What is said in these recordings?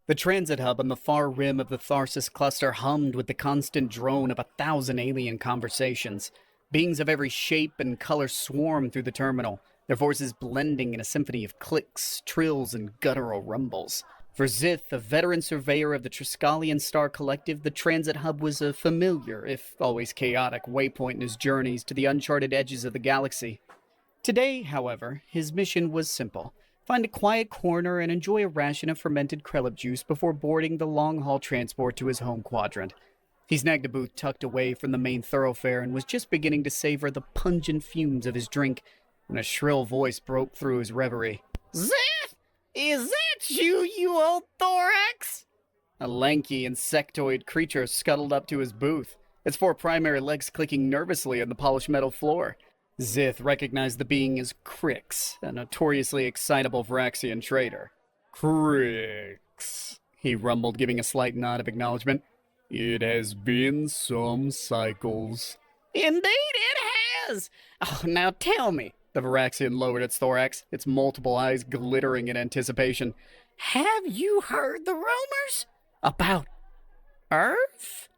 The transit hub on the far rim of the Tharsis cluster hummed with the constant drone of 1,000 alien conversations. Beings of every shape and color swarmed through the terminal, their voices blending in a symphony of clicks, trills, and guttural rumbles. For Zith, a veteran surveyor of the Triskelion Star Collective, the transit hub was a familiar, if always chaotic, waypoint in his journeys to the uncharted edges of the galaxy. Today, however, his mission was simple. Find a quiet corner and enjoy a ration of fermented Krelip juice before boarding the long-haul transport to his home quadrant. He snagged a booth tucked away from the main thoroughfare and was just beginning to savor the pungent fumes of his drink when a shrill voice broke through his reverie. Zeth! Is that you, you old thorax? A lanky, insectoid creature scuttled up to his booth, its four primary legs clicking nervously on the polished metal floor. Zith recognized the being as Quirks, a notoriously excitable Varaxian trader. Quirks, he rumbled, giving a slight nod of acknowledgement. It has been some cycles. Indeed it has! Oh, now tell me, the Varaxian lowered its thorax, its multiple eyes glittering in anticipation. Have you heard the rumors? About Earth?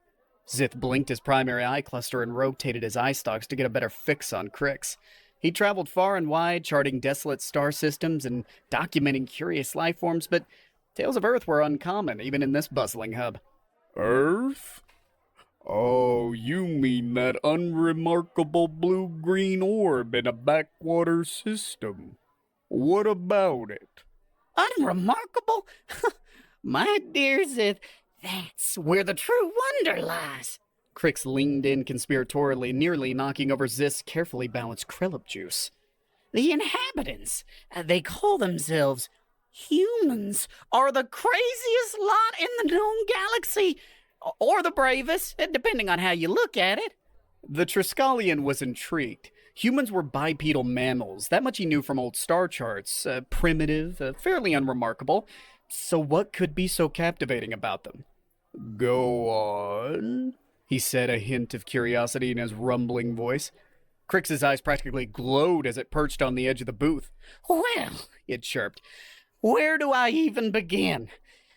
Zith blinked his primary eye cluster and rotated his eye stalks to get a better fix on Quirks. He traveled far and wide, charting desolate star systems and documenting curious life forms, but tales of Earth were uncommon, even in this bustling hub. Earth? Oh, you mean that unremarkable blue-green orb in a backwater system. What about it? Unremarkable? My dear Zith, that's where the true wonder lies. Quirks leaned in conspiratorially, nearly knocking over Zith's carefully balanced Krelip juice. The inhabitants, they call themselves humans, are the craziest lot in the known galaxy. Or the bravest, depending on how you look at it. The Triskelion was intrigued. Humans were bipedal mammals, that much he knew from old star charts. Primitive, fairly unremarkable. So what could be so captivating about them? Go on, he said, a hint of curiosity in his rumbling voice. Quirks' eyes practically glowed as it perched on the edge of the booth. Well, it chirped. Where do I even begin?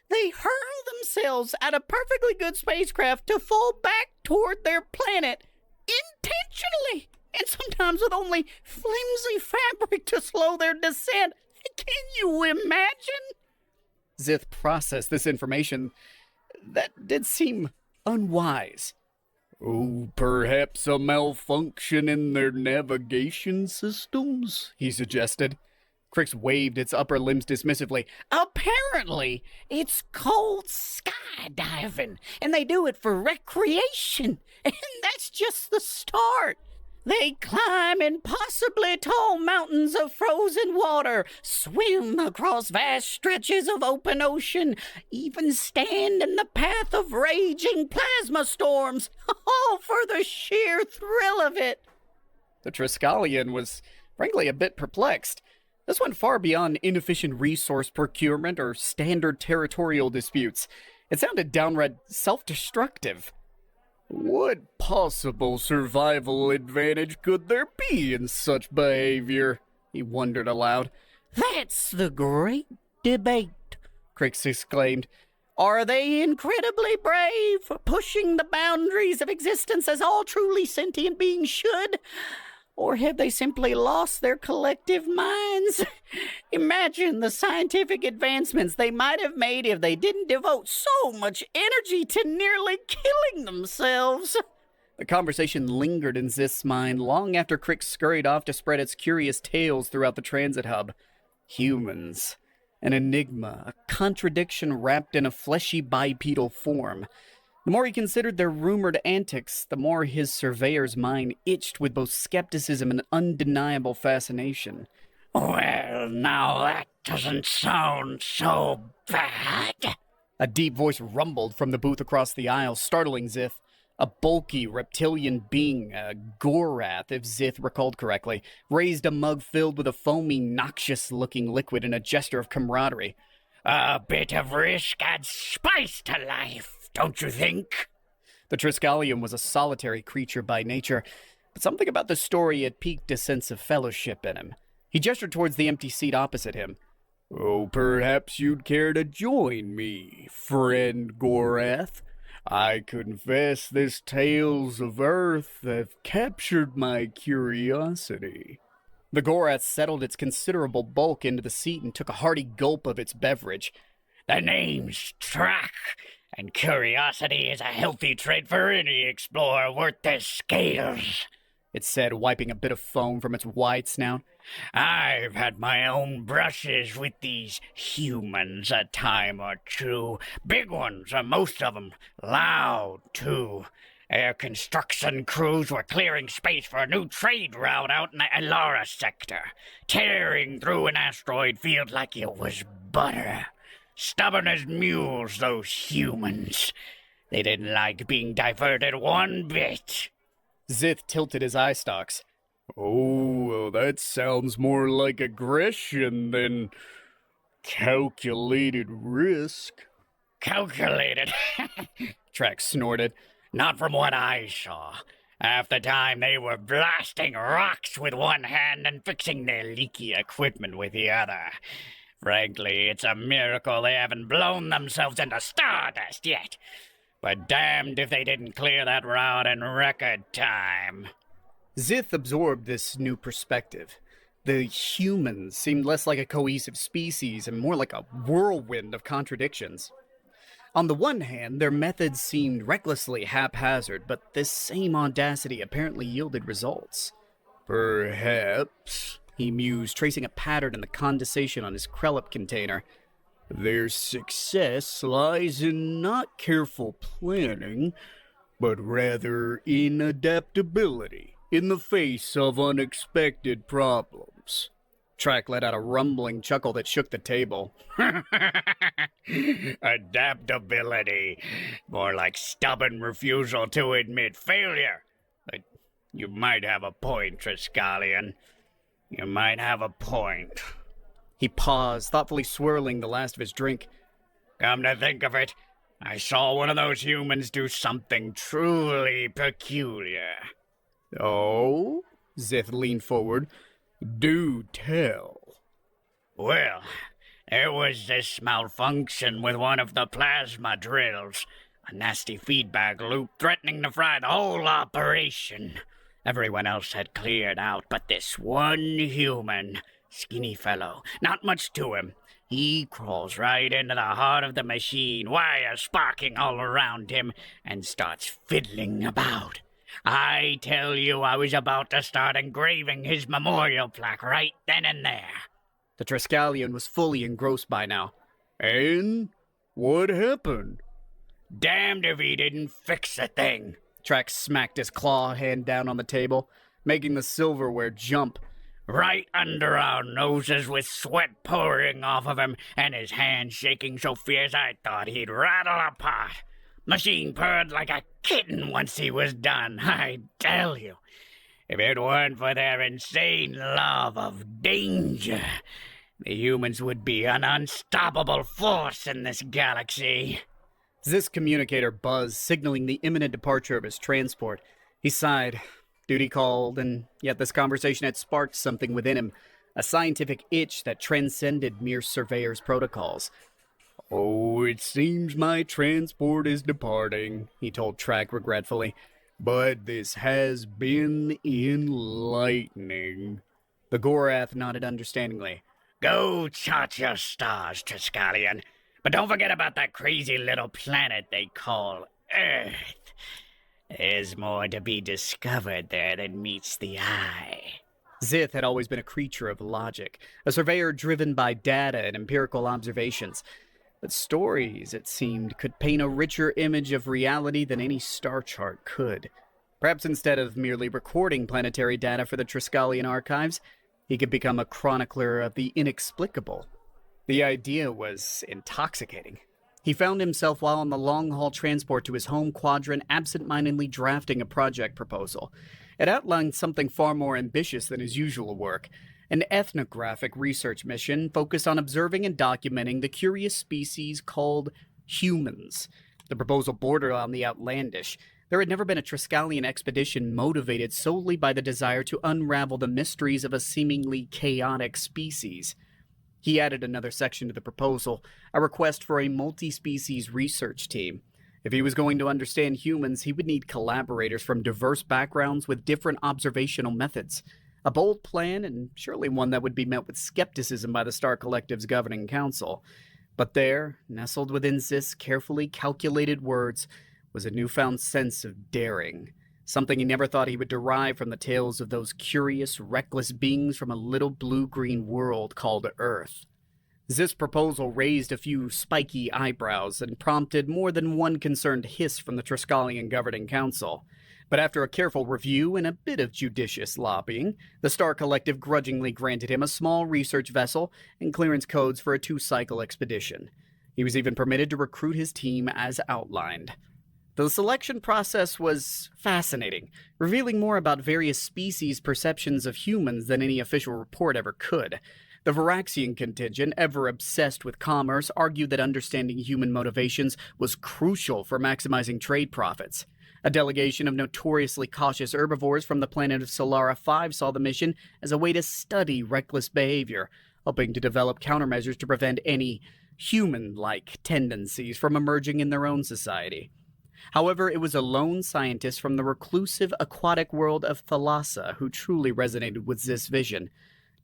They hurl themselves at a perfectly good spacecraft to fall back toward their planet intentionally, and sometimes with only flimsy fabric to slow their descent. Can you imagine? Zith processed this information. That did seem unwise. Oh, perhaps a malfunction in their navigation systems, he suggested. Quirks waved its upper limbs dismissively. Apparently, it's called skydiving, and they do it for recreation, and that's just the start. They climb impossibly tall mountains of frozen water, swim across vast stretches of open ocean, even stand in the path of raging plasma storms, all for the sheer thrill of it. The Triskelion was, frankly, a bit perplexed. This went far beyond inefficient resource procurement or standard territorial disputes. It sounded downright self-destructive. What possible survival advantage could there be in such behavior? He wondered aloud. That's the great debate, Quirks exclaimed. Are they incredibly brave, pushing the boundaries of existence as all truly sentient beings should? Or have they simply lost their collective minds? Imagine the scientific advancements they might have made if they didn't devote so much energy to nearly killing themselves. The conversation lingered in Zith's mind long after Quirks scurried off to spread its curious tales throughout the transit hub. Humans. An enigma, a contradiction wrapped in a fleshy bipedal form. The more he considered their rumored antics, the more his surveyor's mind itched with both skepticism and undeniable fascination. Well, now that doesn't sound so bad. A deep voice rumbled from the booth across the aisle, startling Zith. A bulky reptilian being, a Gorath if Zith recalled correctly, raised a mug filled with a foamy, noxious-looking liquid in a gesture of camaraderie. A bit of risk adds spice to life, don't you think? The Triskelion was a solitary creature by nature, but something about the story had piqued a sense of fellowship in him. He gestured towards the empty seat opposite him. Oh, perhaps you'd care to join me, friend Gorath. I confess this tales of Earth have captured my curiosity. The Gorath settled its considerable bulk into the seat and took a hearty gulp of its beverage. The name's Track, and curiosity is a healthy trait for any explorer worth their scales, it said, wiping a bit of foam from its wide snout. I've had my own brushes with these humans a time or two. Big ones, most of them. Loud, too. Their construction crews were clearing space for a new trade route out in the Elara sector, tearing through an asteroid field like it was butter. Stubborn as mules, those humans. They didn't like being diverted one bit. Zith tilted his eye stalks. Oh, well, that sounds more like aggression than calculated risk. Calculated? Track snorted. Not from what I saw. Half the time they were blasting rocks with one hand and fixing their leaky equipment with the other. Frankly, it's a miracle they haven't blown themselves into stardust yet. But damned if they didn't clear that route in record time. Zith absorbed this new perspective. The humans seemed less like a cohesive species and more like a whirlwind of contradictions. On the one hand, their methods seemed recklessly haphazard, but this same audacity apparently yielded results. Perhaps, he mused, tracing a pattern in the condensation on his Krelip container. Their success lies in not careful planning, but rather in adaptability in the face of unexpected problems. Track let out a rumbling chuckle that shook the table. Adaptability. More like stubborn refusal to admit failure. But you might have a point, Triskelion. You might have a point. He paused, thoughtfully swirling the last of his drink. Come to think of it, I saw one of those humans do something truly peculiar. Oh? Zith leaned forward. Do tell. Well, there was this malfunction with one of the plasma drills. A nasty feedback loop threatening to fry the whole operation. Everyone else had cleared out, but this one human, skinny fellow, not much to him. He crawls right into the heart of the machine, wires sparking all around him, and starts fiddling about. I tell you, I was about to start engraving his memorial plaque right then and there. The Triskelion was fully engrossed by now. And what happened? Damned if he didn't fix the thing. Trax smacked his claw hand down on the table, making the silverware jump. Right under our noses with sweat pouring off of him and his hands shaking so fierce I thought he'd rattle apart. Machine purred like a kitten once he was done, I tell you. If it weren't for their insane love of danger, the humans would be an unstoppable force in this galaxy. Zith's communicator buzzed, signaling the imminent departure of his transport. He sighed. Duty called, and yet this conversation had sparked something within him, a scientific itch that transcended mere surveyor's protocols. Oh, it seems my transport is departing, he told Track regretfully. But this has been enlightening. The Gorath nodded understandingly. Go chart your stars, Triskelion. But don't forget about that crazy little planet they call Earth. There's more to be discovered there than meets the eye. Zith had always been a creature of logic, a surveyor driven by data and empirical observations. But stories, it seemed, could paint a richer image of reality than any star chart could. Perhaps instead of merely recording planetary data for the Triskelion archives, he could become a chronicler of the inexplicable. The idea was intoxicating. He found himself while on the long-haul transport to his home quadrant absent-mindedly drafting a project proposal. It outlined something far more ambitious than his usual work, an ethnographic research mission focused on observing and documenting the curious species called humans. The proposal bordered on the outlandish. There had never been a Triskelion expedition motivated solely by the desire to unravel the mysteries of a seemingly chaotic species. He added another section to the proposal, a request for a multi-species research team. If he was going to understand humans, he would need collaborators from diverse backgrounds with different observational methods. A bold plan, and surely one that would be met with skepticism by the Star Collective's governing council. But there, nestled within Zith's carefully calculated words, was a newfound sense of daring. Something he never thought he would derive from the tales of those curious, reckless beings from a little blue-green world called Earth. Zith's proposal raised a few spiky eyebrows and prompted more than one concerned hiss from the Triskelion Governing Council. But after a careful review and a bit of judicious lobbying, the Star Collective grudgingly granted him a small research vessel and clearance codes for a 2-cycle expedition. He was even permitted to recruit his team as outlined. The selection process was fascinating, revealing more about various species' perceptions of humans than any official report ever could. The Varaxian contingent, ever obsessed with commerce, argued that understanding human motivations was crucial for maximizing trade profits. A delegation of notoriously cautious herbivores from the planet of Solara 5 saw the mission as a way to study reckless behavior, hoping to develop countermeasures to prevent any human-like tendencies from emerging in their own society. However, it was a lone scientist from the reclusive aquatic world of Thalassa who truly resonated with Zith's vision.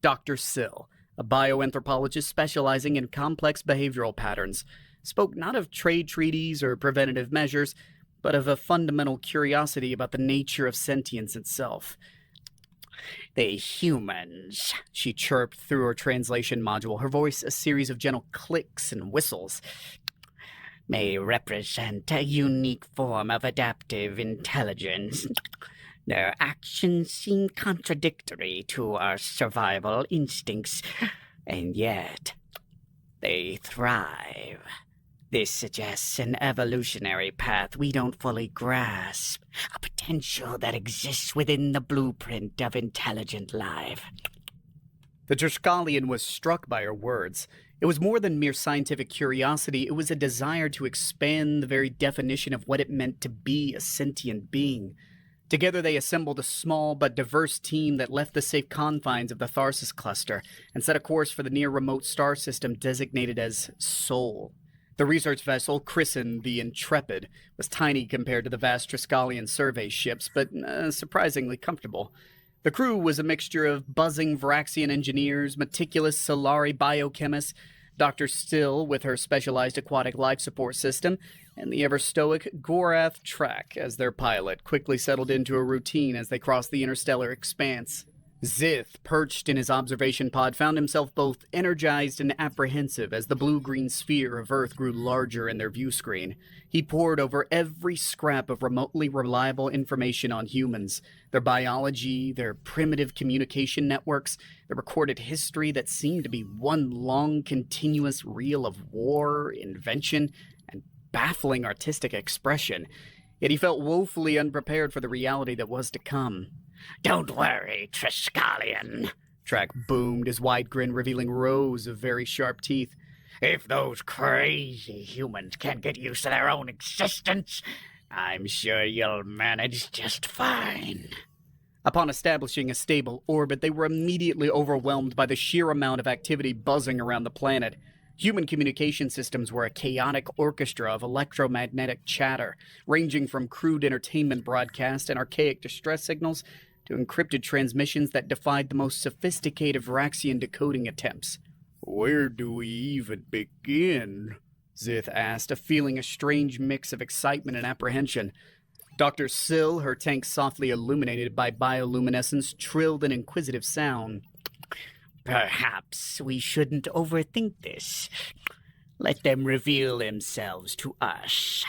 Dr. Sill, a bioanthropologist specializing in complex behavioral patterns, spoke not of trade treaties or preventative measures, but of a fundamental curiosity about the nature of sentience itself. The humans, She chirped through her translation module, her voice a series of gentle clicks and whistles, may represent a unique form of adaptive intelligence. Their actions seem contradictory to our survival instincts, and yet they thrive. This suggests an evolutionary path we don't fully grasp, a potential that exists within the blueprint of intelligent life. The Triskelion was struck by her words. It was more than mere scientific curiosity, it was a desire to expand the very definition of what it meant to be a sentient being. Together they assembled a small but diverse team that left the safe confines of the Tharsis cluster and set a course for the near-remote star system designated as Sol. The research vessel, christened the Intrepid, was tiny compared to the vast Triskelion survey ships, but surprisingly comfortable. The crew was a mixture of buzzing Varaxian engineers, meticulous Solari biochemists, Dr. Still with her specialized aquatic life support system, and the ever-stoic Gorath Track as their pilot quickly settled into a routine as they crossed the interstellar expanse. Zith, perched in his observation pod, found himself both energized and apprehensive as the blue-green sphere of Earth grew larger in their view screen. He pored over every scrap of remotely reliable information on humans, their biology, their primitive communication networks, the recorded history that seemed to be one long, continuous reel of war, invention, and baffling artistic expression. Yet he felt woefully unprepared for the reality that was to come. Don't worry, Triskelion, Track boomed, his wide grin revealing rows of very sharp teeth. If those crazy humans can't get used to their own existence, I'm sure you'll manage just fine. Upon establishing a stable orbit, they were immediately overwhelmed by the sheer amount of activity buzzing around the planet. Human communication systems were a chaotic orchestra of electromagnetic chatter, ranging from crude entertainment broadcasts and archaic distress signals to encrypted transmissions that defied the most sophisticated Varaxian decoding attempts. Where do we even begin? Zith asked, feeling a strange mix of excitement and apprehension. Dr. Sill, her tank softly illuminated by bioluminescence, trilled an inquisitive sound. Perhaps we shouldn't overthink this. Let them reveal themselves to us.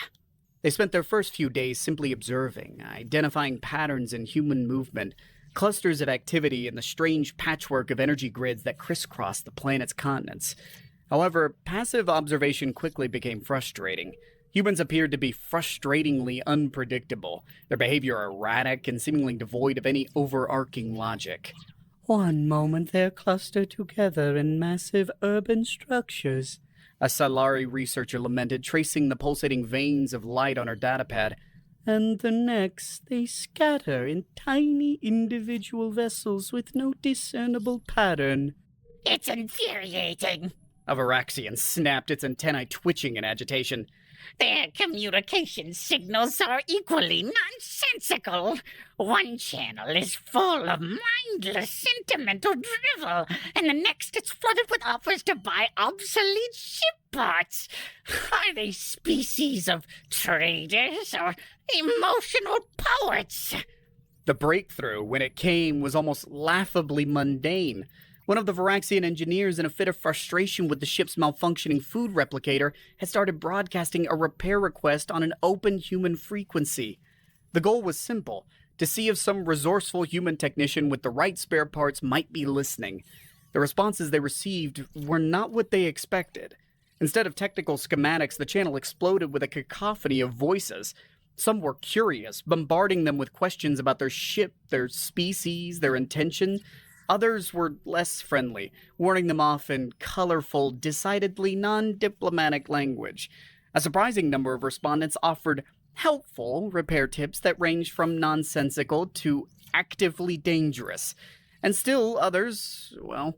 They spent their first few days simply observing, identifying patterns in human movement, clusters of activity, and the strange patchwork of energy grids that crisscrossed the planet's continents. However, passive observation quickly became frustrating. Humans appeared to be frustratingly unpredictable, their behavior erratic and seemingly devoid of any overarching logic. One moment they're clustered together in massive urban structures, a Salari researcher lamented, tracing the pulsating veins of light on her datapad. and the next they scatter in tiny individual vessels with no discernible pattern. It's infuriating. A Varaxian snapped, its antennae twitching in agitation. Their communication signals are equally nonsensical. One channel is full of mindless, sentimental drivel, and the next it's flooded with offers to buy obsolete ship parts. Are they species of traders or emotional poets? The breakthrough, when it came, was almost laughably mundane. One of the Varaxian engineers, in a fit of frustration with the ship's malfunctioning food replicator, had started broadcasting a repair request on an open human frequency. The goal was simple: to see if some resourceful human technician with the right spare parts might be listening. The responses they received were not what they expected. Instead of technical schematics, the channel exploded with a cacophony of voices. Some were curious, bombarding them with questions about their ship, their species, their intention. Others were less friendly, warning them off in colorful, decidedly non-diplomatic language. A surprising number of respondents offered helpful repair tips that ranged from nonsensical to actively dangerous. And still others, well,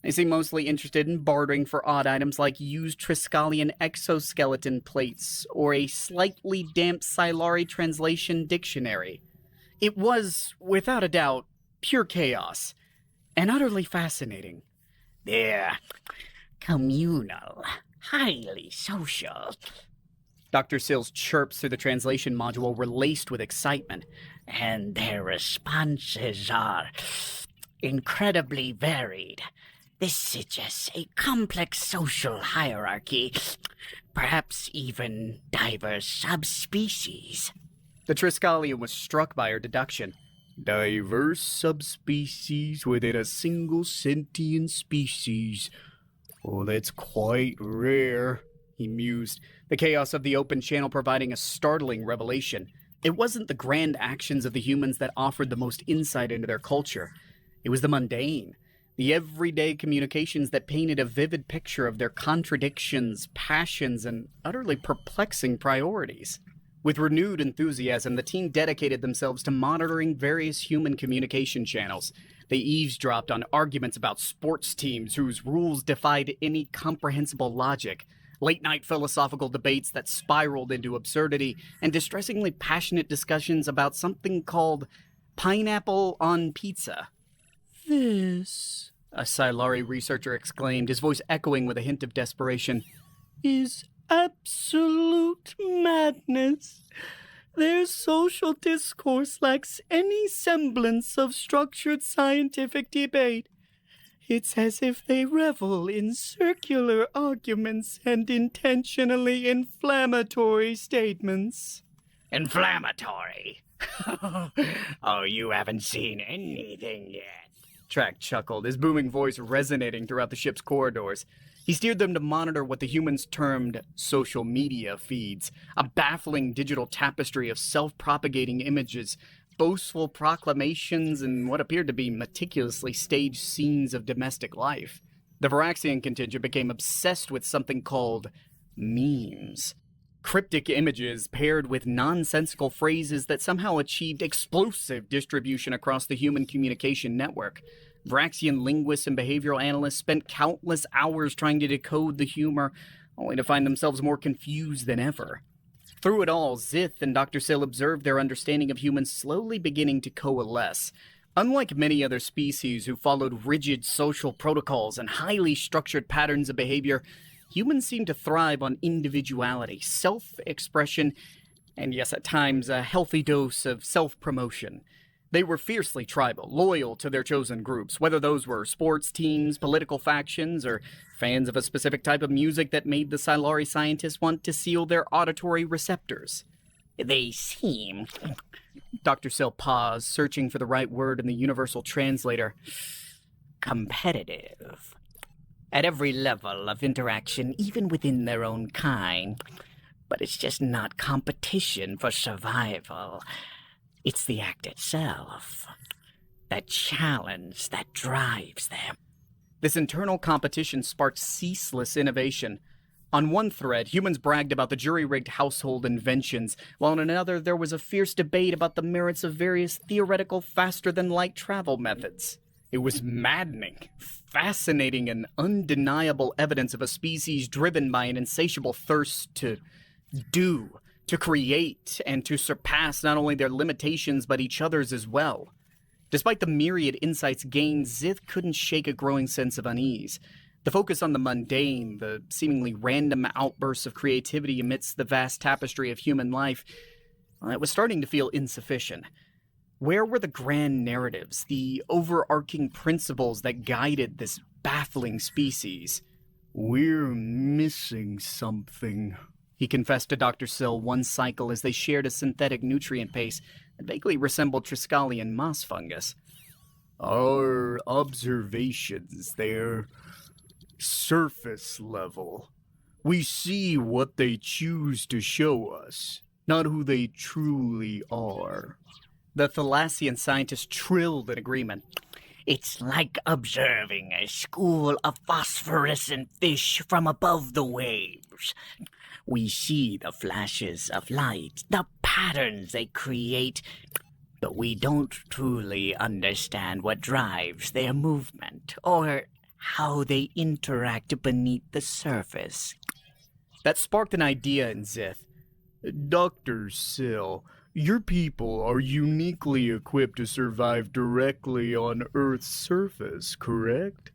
they seemed mostly interested in bartering for odd items like used Triskelion exoskeleton plates or a slightly damp Silari translation dictionary. It was, without a doubt, pure chaos, and utterly fascinating. They're communal, highly social. Dr. Sill's chirps through the translation module were laced with excitement. And their responses are incredibly varied. This suggests a complex social hierarchy, perhaps even diverse subspecies. The Triskelion was struck by her deduction. Diverse subspecies within a single sentient species. Oh, that's quite rare, he mused, the chaos of the open channel providing a startling revelation. It wasn't the grand actions of the humans that offered the most insight into their culture. It was the mundane, the everyday communications that painted a vivid picture of their contradictions, passions, and utterly perplexing priorities. With renewed enthusiasm, the team dedicated themselves to monitoring various human communication channels. They eavesdropped on arguments about sports teams whose rules defied any comprehensible logic, late-night philosophical debates that spiraled into absurdity, and distressingly passionate discussions about something called pineapple on pizza. This, a Silari researcher exclaimed, his voice echoing with a hint of desperation, is absolute madness. Their social discourse lacks any semblance of structured scientific debate. It's as if they revel in circular arguments and intentionally inflammatory statements. Inflammatory? Oh, you haven't seen anything yet. Track chuckled, his booming voice resonating throughout the ship's corridors. He steered them to monitor what the humans termed social media feeds, a baffling digital tapestry of self-propagating images, boastful proclamations, and what appeared to be meticulously staged scenes of domestic life. The Varaxian contingent became obsessed with something called memes. Cryptic images paired with nonsensical phrases that somehow achieved explosive distribution across the human communication network. Varaxian linguists and behavioral analysts spent countless hours trying to decode the humor, only to find themselves more confused than ever. Through it all, Zith and Dr. Sill observed their understanding of humans slowly beginning to coalesce. Unlike many other species who followed rigid social protocols and highly structured patterns of behavior, humans seemed to thrive on individuality, self-expression, and yes, at times, a healthy dose of self-promotion. They were fiercely tribal, loyal to their chosen groups, whether those were sports teams, political factions, or fans of a specific type of music that made the Silari scientists want to seal their auditory receptors. They seem... Dr. Sill paused, searching for the right word in the universal translator. Competitive. At every level of interaction, even within their own kind. But it's just not competition for survival. It's the act itself. That challenge that drives them. This internal competition sparked ceaseless innovation. On one thread, humans bragged about the jury-rigged household inventions, while on another there was a fierce debate about the merits of various theoretical faster-than-light travel methods. It was maddening, fascinating, and undeniable evidence of a species driven by an insatiable thirst to do, to create, and to surpass not only their limitations but each other's as well. Despite the myriad insights gained, Zith couldn't shake a growing sense of unease. The focus on the mundane, the seemingly random outbursts of creativity amidst the vast tapestry of human life, well, it was starting to feel insufficient. Where were the grand narratives, the overarching principles that guided this baffling species? We're missing something, He confessed to Dr. Sill one cycle as they shared a synthetic nutrient paste that vaguely resembled Triskelion moss fungus. Our observations, they're surface level. We see what they choose to show us, not who they truly are. The Thalassian scientist trilled in agreement. It's like observing a school of phosphorescent fish from above the waves. We see the flashes of light, the patterns they create, but we don't truly understand what drives their movement or how they interact beneath the surface. That sparked an idea in Zith. Dr. Sill, your people are uniquely equipped to survive directly on Earth's surface, correct?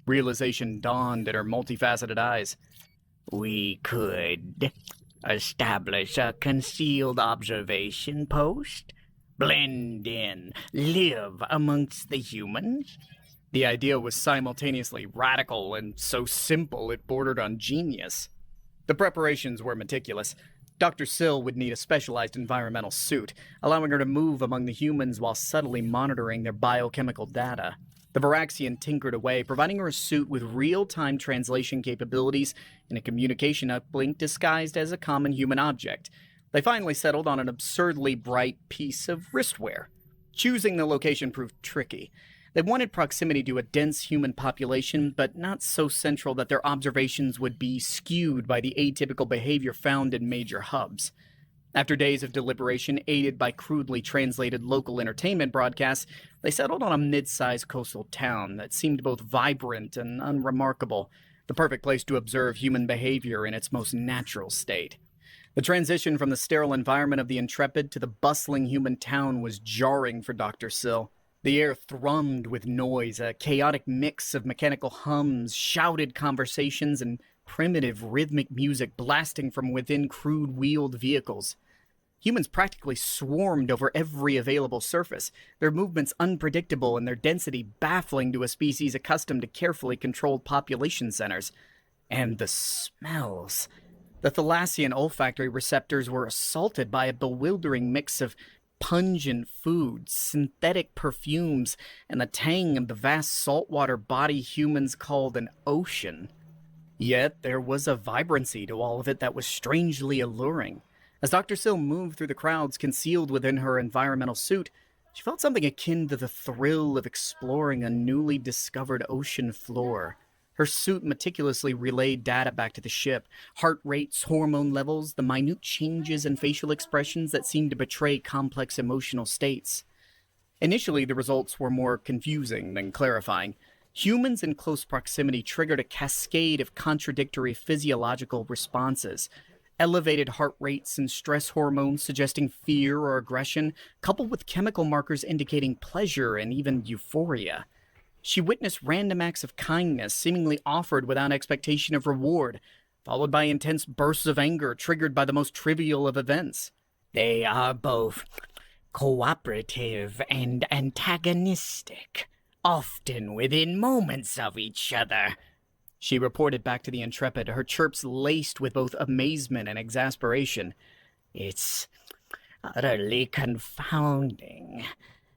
Realization dawned in her multifaceted eyes. We could establish a concealed observation post, blend in, live amongst the humans. The idea was simultaneously radical and so simple it bordered on genius. The preparations were meticulous. Dr. Sill would need a specialized environmental suit, allowing her to move among the humans while subtly monitoring their biochemical data. The Varaxian tinkered away, providing her a suit with real-time translation capabilities and a communication uplink disguised as a common human object. They finally settled on an absurdly bright piece of wristwear. Choosing the location proved tricky. They wanted proximity to a dense human population, but not so central that their observations would be skewed by the atypical behavior found in major hubs. After days of deliberation, aided by crudely translated local entertainment broadcasts, they settled on a mid-sized coastal town that seemed both vibrant and unremarkable, the perfect place to observe human behavior in its most natural state. The transition from the sterile environment of the Intrepid to the bustling human town was jarring for Dr. Sill. The air thrummed with noise, a chaotic mix of mechanical hums, shouted conversations, and primitive rhythmic music blasting from within crude wheeled vehicles. Humans practically swarmed over every available surface, their movements unpredictable and their density baffling to a species accustomed to carefully controlled population centers. And the smells. The Thalassian olfactory receptors were assaulted by a bewildering mix of pungent foods, synthetic perfumes, and the tang of the vast saltwater body humans called an ocean. Yet there was a vibrancy to all of it that was strangely alluring. As Dr. Sill moved through the crowds concealed within her environmental suit, she felt something akin to the thrill of exploring a newly discovered ocean floor. Her suit meticulously relayed data back to the ship, heart rates, hormone levels, the minute changes in facial expressions that seemed to betray complex emotional states. Initially, the results were more confusing than clarifying. Humans in close proximity triggered a cascade of contradictory physiological responses. Elevated heart rates and stress hormones suggesting fear or aggression, coupled with chemical markers indicating pleasure and even euphoria. She witnessed random acts of kindness seemingly offered without expectation of reward, followed by intense bursts of anger triggered by the most trivial of events. They are both cooperative and antagonistic, often within moments of each other. She reported back to the Intrepid, her chirps laced with both amazement and exasperation. It's utterly confounding.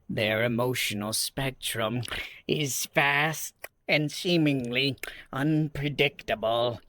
Their emotional spectrum is vast and seemingly unpredictable.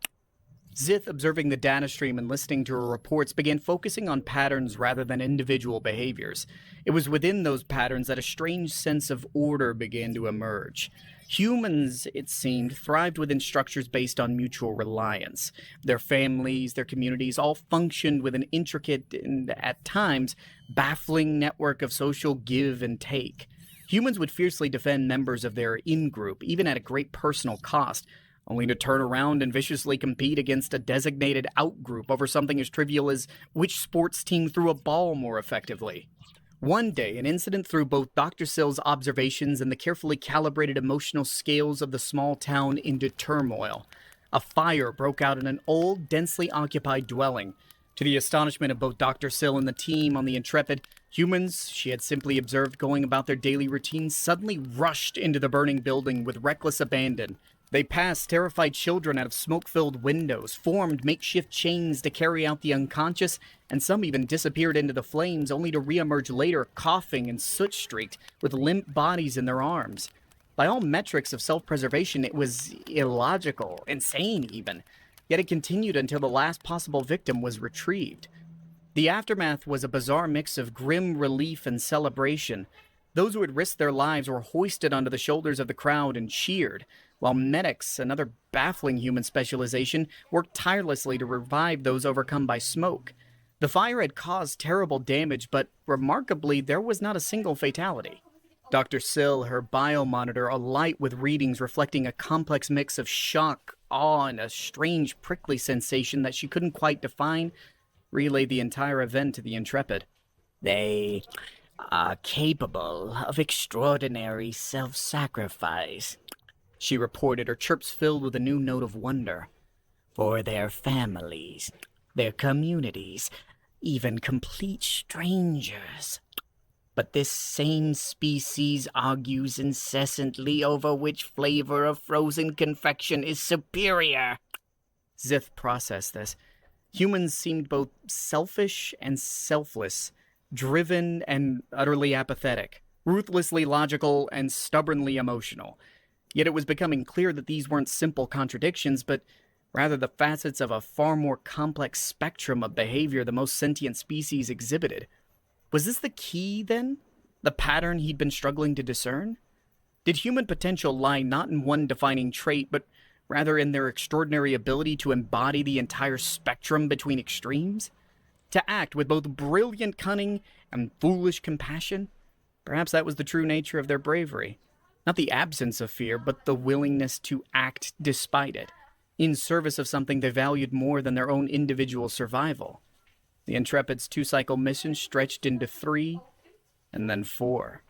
Zith, observing the data stream and listening to her reports, began focusing on patterns rather than individual behaviors. It was within those patterns that a strange sense of order began to emerge. Humans, it seemed, thrived within structures based on mutual reliance. Their families, their communities, all functioned with an intricate and, at times, baffling network of social give and take. Humans would fiercely defend members of their in-group, even at a great personal cost, only to turn around and viciously compete against a designated out-group over something as trivial as which sports team threw a ball more effectively. One day, an incident threw both Dr. Sill's observations and the carefully calibrated emotional scales of the small town into turmoil. A fire broke out in an old, densely occupied dwelling. To the astonishment of both Dr. Sill and the team on the Intrepid, humans she had simply observed going about their daily routines suddenly rushed into the burning building with reckless abandon. They passed terrified children out of smoke-filled windows, formed makeshift chains to carry out the unconscious, and some even disappeared into the flames only to reemerge later coughing and soot-streaked with limp bodies in their arms. By all metrics of self-preservation, it was illogical, insane even, yet it continued until the last possible victim was retrieved. The aftermath was a bizarre mix of grim relief and celebration. Those who had risked their lives were hoisted onto the shoulders of the crowd and cheered, while medics, another baffling human specialization, worked tirelessly to revive those overcome by smoke. The fire had caused terrible damage, but remarkably, there was not a single fatality. Dr. Sill, her biomonitor alight with readings reflecting a complex mix of shock, awe, and a strange prickly sensation that she couldn't quite define, relayed the entire event to the Intrepid. They are capable of extraordinary self-sacrifice, She reported, her chirps filled with a new note of wonder. for their families, their communities, even complete strangers. But this same species argues incessantly over which flavor of frozen confection is superior. Zith processed this. Humans seemed both selfish and selfless, driven and utterly apathetic, ruthlessly logical and stubbornly emotional. Yet it was becoming clear that these weren't simple contradictions, but rather the facets of a far more complex spectrum of behavior the most sentient species exhibited. Was this the key, then? The pattern he'd been struggling to discern? Did human potential lie not in one defining trait, but rather in their extraordinary ability to embody the entire spectrum between extremes? To act with both brilliant cunning and foolish compassion? Perhaps that was the true nature of their bravery. Not the absence of fear, but the willingness to act despite it, in service of something they valued more than their own individual survival. The Intrepid's 2-cycle mission stretched into 3, and then 4.